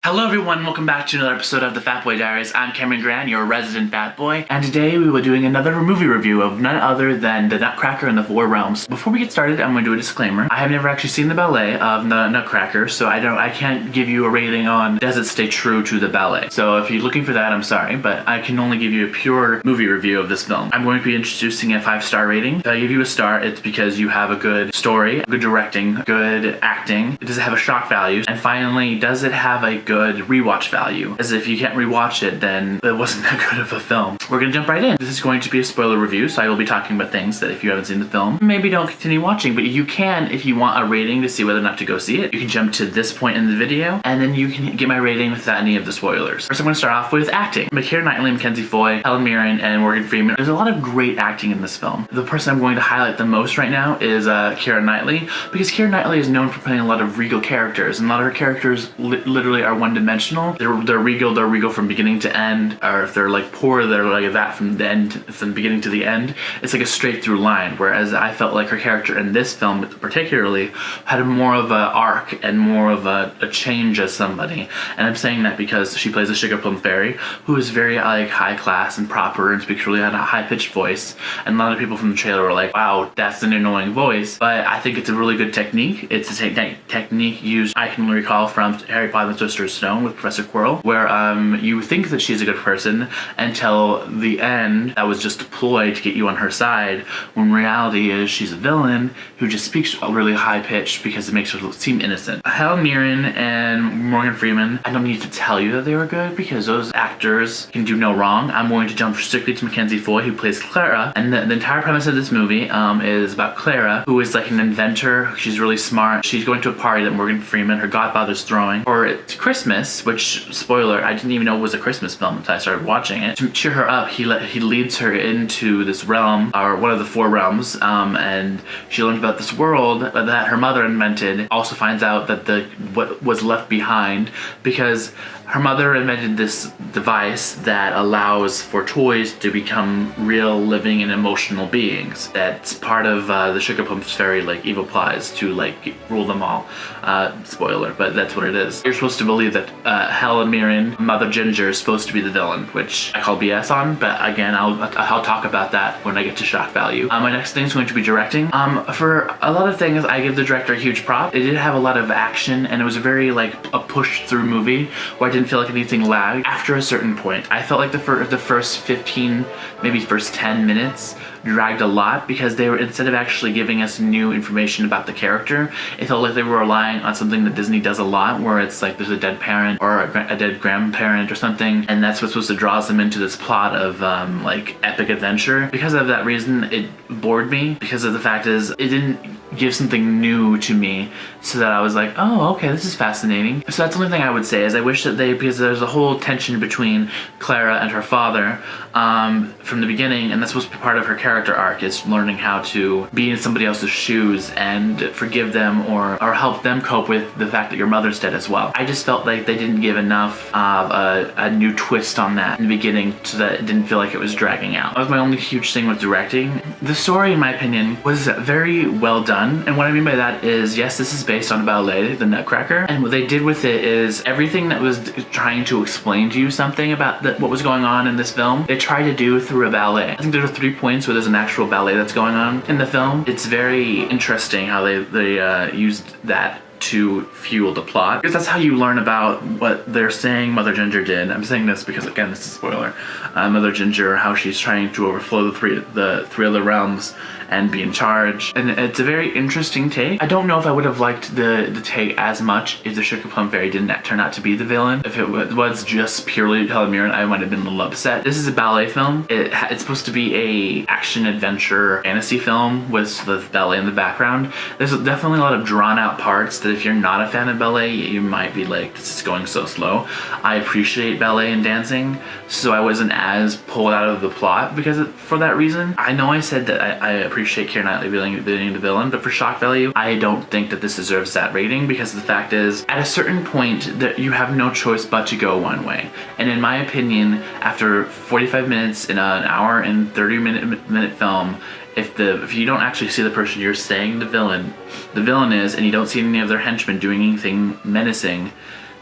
Hello everyone, welcome back to another episode of the Fat Boy Diaries. I'm Gran, your resident fat boy, and today we will be doing another movie review of none other than the Nutcracker and the Four Realms. Before we get started, I'm going to do a disclaimer. I have never actually seen the ballet of the Nutcracker, so I can't give you a rating on does it stay true to the ballet. So if you're looking for that, I'm sorry, but I can only give you a pure movie review of this film. I'm going to be introducing a 5-star rating. If I give you a star, it's because you have a good story, good directing, good acting. Does it have a shock value? And finally, does it have a good rewatch value? As if you can't rewatch it, then it wasn't that good of a film. We're gonna jump right in. This is going to be a spoiler review, so I will be talking about things that if you haven't seen the film, maybe don't continue watching, but you can if you want a rating to see whether or not to go see it. You can jump to this point in the video, and then you can get my rating without any of the spoilers. First, I'm gonna start off with acting. Keira Knightley, Mackenzie Foy, Helen Mirren, and Morgan Freeman. There's a lot of great acting in this film. The person I'm going to highlight the most right now is Keira Knightley, because Keira Knightley is known for playing a lot of regal characters, and a lot of her characters literally are one-dimensional. They're regal from beginning to end, or if they're like poor, they're like that from the end, from the beginning to the end. It's like a straight through line, whereas I felt like her character in this film particularly had more of an arc and more of a change as somebody. And I'm saying that because she plays a Sugar Plum Fairy who is very like high class and proper and speaks really at a high pitched voice, and a lot of people from the trailer were like, wow, that's an annoying voice. But I think it's a really good technique. It's a technique used, I can recall, from Harry Potter and the Sorcerer's Stone with Professor Quirrell, where you think that she's a good person until the end. That was just a ploy to get you on her side, when reality is she's a villain who just speaks really high pitched because it makes her seem innocent. Helen Mirren and Morgan Freeman, I don't need to tell you that they were good because those actors can do no wrong. I'm going to jump strictly to Mackenzie Foy, who plays Clara, and the entire premise of this movie is about Clara, who is like an inventor. She's really smart. She's going to a party that Morgan Freeman, her godfather's throwing for Christmas, which, spoiler, I didn't even know it was a Christmas film until I started watching it. To cheer her up, he leads her into this realm, or one of the four realms, and she learns about this world that her mother invented. Also finds out that what was left behind, because her mother invented this device that allows for toys to become real, living, and emotional beings. That's part of the Sugar Plum Fairy like evil plies to like rule them all. Spoiler, but that's what it is. You're supposed to believe that Helen Mirren, Mother Ginger, is supposed to be the villain, which I call BS on. But again, I'll talk about that when I get to shock value. My next thing is going to be directing. For a lot of things, I give the director a huge prop. It did have a lot of action, and it was a very like a push through movie where I didn't feel like anything lagged. After a certain point, I felt like the first 15, maybe first 10 minutes dragged a lot, because they were, instead of actually giving us new information about the character, it felt like they were relying on something that Disney does a lot, where it's like there's a dead parent or a dead grandparent or something, and that's what's supposed to draw them into this plot of like epic adventure. Because of that reason, it bored me, because of the fact is it didn't give something new to me, so that I was like, oh, okay, this is fascinating. So that's the only thing I would say, is I wish that because there's a whole tension between Clara and her father from the beginning, and that's supposed to be part of her character arc, is learning how to be in somebody else's shoes and forgive them or help them cope with the fact that your mother's dead as well. I just felt like they didn't give enough of a new twist on that in the beginning, so that it didn't feel like it was dragging out. That was my only huge thing with directing. The story, in my opinion, was very well done. And what I mean by that is, yes, this is based on a ballet, the Nutcracker, and what they did with it is everything that was trying to explain to you something about what was going on in this film, they tried to do through a ballet. I think there are 3 points where there's an actual ballet that's going on in the film. It's very interesting how they used that to fuel the plot, because that's how you learn about what they're saying Mother Ginger did. I'm saying this because, again, this is a spoiler. Mother Ginger, how she's trying to overflow the three other realms and be in charge, and it's a very interesting take. I don't know if I would have liked the take as much if the Sugar Plum Fairy didn't turn out to be the villain. If it was just purely Helen Mirren, I might have been a little upset. This is a ballet film. It's supposed to be a action adventure fantasy film with the ballet in the background. There's definitely a lot of drawn out parts that if you're not a fan of ballet, you might be like, this is going so slow. I appreciate ballet and dancing, so I wasn't as pulled out of the plot for that reason. I know I said that I appreciate Keira Knightley being the villain, but for shock value, I don't think that this deserves that rating, because the fact is, at a certain point, that you have no choice but to go one way. And in my opinion, after 45 minutes in an hour and 30-minute film, if you don't actually see the person you're saying the villain is, and you don't see any of their henchmen doing anything menacing,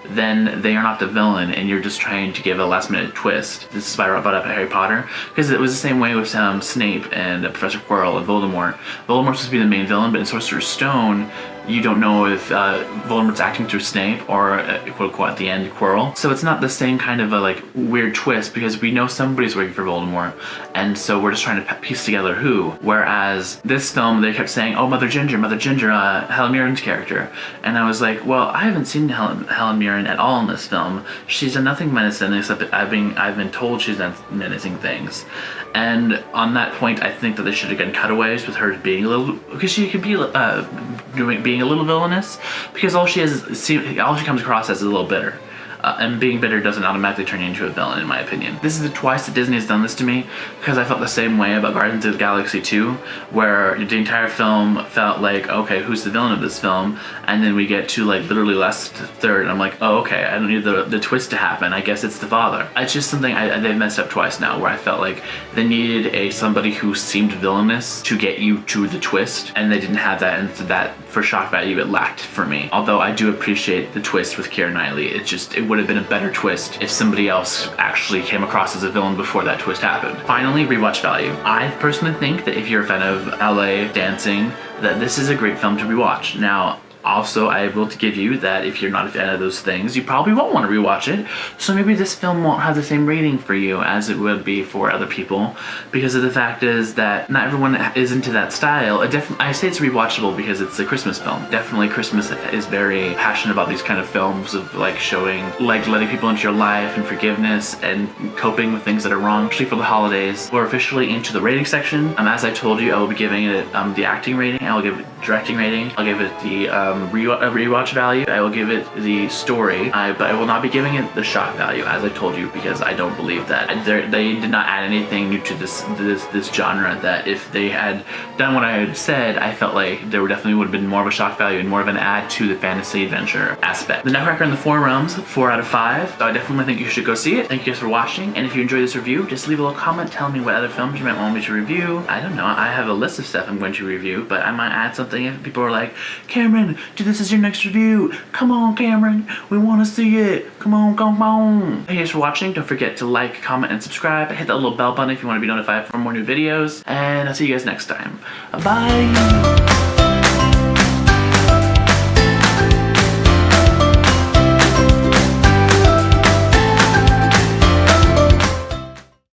then they are not the villain and you're just trying to give a last minute twist. This is why I brought up Harry Potter, because it was the same way with Snape and Professor Quirrell and Voldemort. Voldemort's supposed to be the main villain, but in Sorcerer's Stone, you don't know if Voldemort's acting through Snape or quote unquote at the end Quirrell. So it's not the same kind of a like weird twist, because we know somebody's working for Voldemort, and so we're just trying to piece together who. Whereas this film, they kept saying, "Oh, Mother Ginger, Helen Mirren's character," and I was like, well, I haven't seen Helen Mirren at all in this film. She's done nothing menacing except that I've been told she's done menacing things. And on that point, I think that they should have done cutaways with her being a little, because she could be being a little villainous, because all she comes across as is a little bitter. And being bitter doesn't automatically turn you into a villain, in my opinion. This is the twice that Disney has done this to me, because I felt the same way about Guardians of the Galaxy 2, where the entire film felt like, okay, who's the villain of this film? And then we get to like literally last third, and I'm like, oh, okay, I don't need the twist to happen. I guess it's the father. It's just something they've messed up twice now, where I felt like they needed somebody who seemed villainous to get you to the twist, and they didn't have that, and that for shock value it lacked for me. Although I do appreciate the twist with Keira Knightley, it would have been a better twist if somebody else actually came across as a villain before that twist happened. Finally, rewatch value. I personally think that if you're a fan of LA dancing, that this is a great film to rewatch. Now, also, I will give you that if you're not a fan of those things, you probably won't want to rewatch it. So maybe this film won't have the same rating for you as it would be for other people, because of the fact is that not everyone is into that style. I say it's rewatchable because it's a Christmas film. Definitely Christmas is very passionate about these kind of films of like showing, like letting people into your life and forgiveness and coping with things that are wrong, especially for the holidays. We're officially into the rating section. As I told you, I will be giving it the acting rating, I will give it directing rating, I'll give it the rewatch value, I will give it the story, but I will not be giving it the shock value, as I told you, because I don't believe that they did not add anything new to this genre. That if they had done what I had said, I felt like there definitely would have been more of a shock value and more of an add to the fantasy adventure aspect. The Nutcracker in the Four Realms, 4 out of 5. So I definitely think you should go see it. Thank you guys for watching, and if you enjoyed this review, just leave a little comment telling me what other films you might want me to review. I don't know, I have a list of stuff I'm going to review, but I might add something if people are like, Cameron, do this as your next review. Come on, Cameron, we want to see it. Come on, come on. Thank you guys for watching. Don't forget to like, comment, and subscribe. Hit that little bell button if you want to be notified for more new videos, and I'll see you guys next time. Bye.